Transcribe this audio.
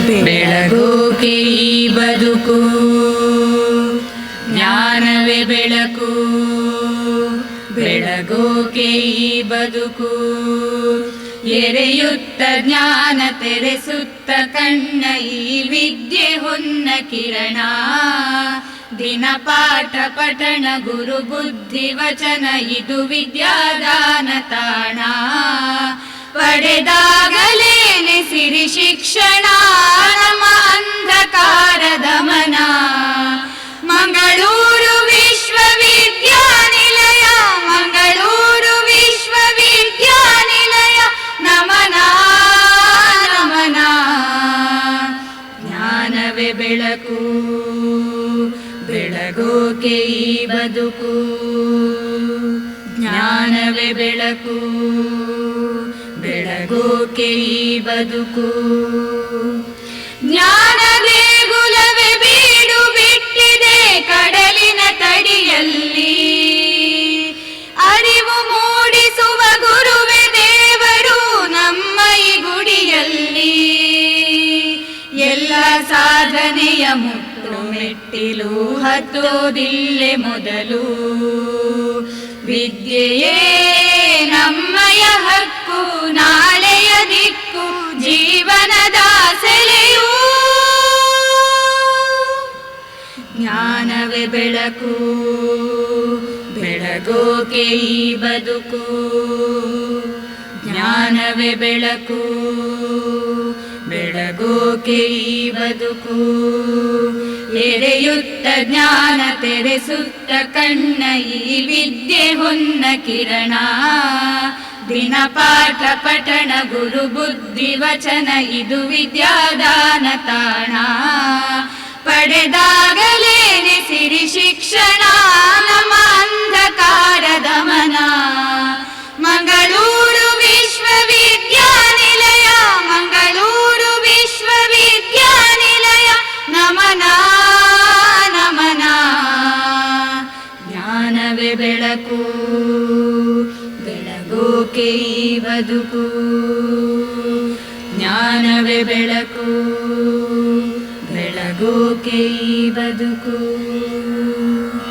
ಬೆಳಗೋಕೆ ಈ ಬದುಕು, ಜ್ಞಾನವೇ ಬೆಳಕು. ಬೆಳಗೋಕೆ ಈ ಬದುಕು, ಎರೆಯುತ್ತ ಜ್ಞಾನ ತೆರೆಸುತ್ತ ಕಣ್ಣ ಈ ವಿದ್ಯೆ ಹೊನ್ನ ಕಿರಣ. ದಿನ ಪಾಠ ಪಠಣ ಗುರು ಬುದ್ಧಿ ವಚನ ಇದು ವಿದ್ಯಾದಾನ ತಾಣ. ಪಡೆದಾಗಲೇನೆ ಸಿರಿ ಶಿಕ್ಷಣ ನಮ್ಮ ಅಂಧಕಾರ ದಮನ. ಮಂಗಳೂರು ವಿಶ್ವವಿದ್ಯಾನಿಲಯ, ಮಂಗಳೂರು ವಿಶ್ವವಿದ್ಯಾನಿಲಯ ನಮನ ನಮನ. ಜ್ಞಾನವೇ ಬೆಳಕು, ಬೆಳಗೋಕೆ ಈ ಬದುಕು. ಜ್ಞಾನವೇ ಬೆಳಕು, ಬೆಳಗೋಕೆ ಈ ಬದುಕು. ಜ್ಞಾನ ದೇಗುಲವೇ ಬೀಡು ಬಿಟ್ಟಿದೆ ಕಡಲಿನ ತಡಿಯಲ್ಲಿ. ಅರಿವು ಮೂಡಿಸುವ ಗುರುವೇ ದೇವರು ನಮ್ಮ ಈ ಗುಡಿಯಲ್ಲಿ. ಎಲ್ಲ ಸಾಧನೆಯ ಮುಟ್ಟು ಮೆಟ್ಟಿಲು ಹತ್ತೋದಿಲ್ಲೆ ಮೊದಲು. ವಿದ್ಯೆಯೇ ನಮ್ಮಯ ಹಕ್ಕು, ನಾಳೆಯ ದಿಕ್ಕು ಜೀವನದ ಸೆಲೆಯು. ಜ್ಞಾನವೇ ಬೆಳಕು, ಬೆಳಗೋಕೆ ಈ ಬದುಕು. ಜ್ಞಾನವೇ ಬೆಳಕು, ಬೆಳಗೋಕೆ ಈ ಬದುಕು. ಎರೆಯುತ್ತ ಜ್ಞಾನ ತೆರೆಸುತ್ತ ಕಣ್ಣ ಈ ವಿದ್ಯೆ ಹೊನ್ನ ಕಿರಣ. ದಿನ ಪಾಠ ಪಠಣ ಗುರು ಬುದ್ಧಿ ವಚನ ಇದು ವಿದ್ಯಾದಾನ ತಾಣ. ಪಡೆದಾಗಲೇನೆ ಸಿರಿ ಶಿಕ್ಷಣ ನಮ್ಮ ಅಂಧಕಾರ ದಮನ. ಮಂಗಳೂರು ವಿಶ್ವವಿದ್ಯಾನಿಲಯ, ಮಂಗಳೂರು ವಿಶ್ವವಿದ್ಯಾನಿಲಯ ನಮನ ನಮನ. ಜ್ಞಾನವೇ ಬೆಳಕು, ಬೆಳಗೋಕೆ ಈ ಬದುಕು. ಜ್ಞಾನವೇ ಬೆಳಕು, ಬೆಳಗೋಕೆ ಈ ಬದುಕು.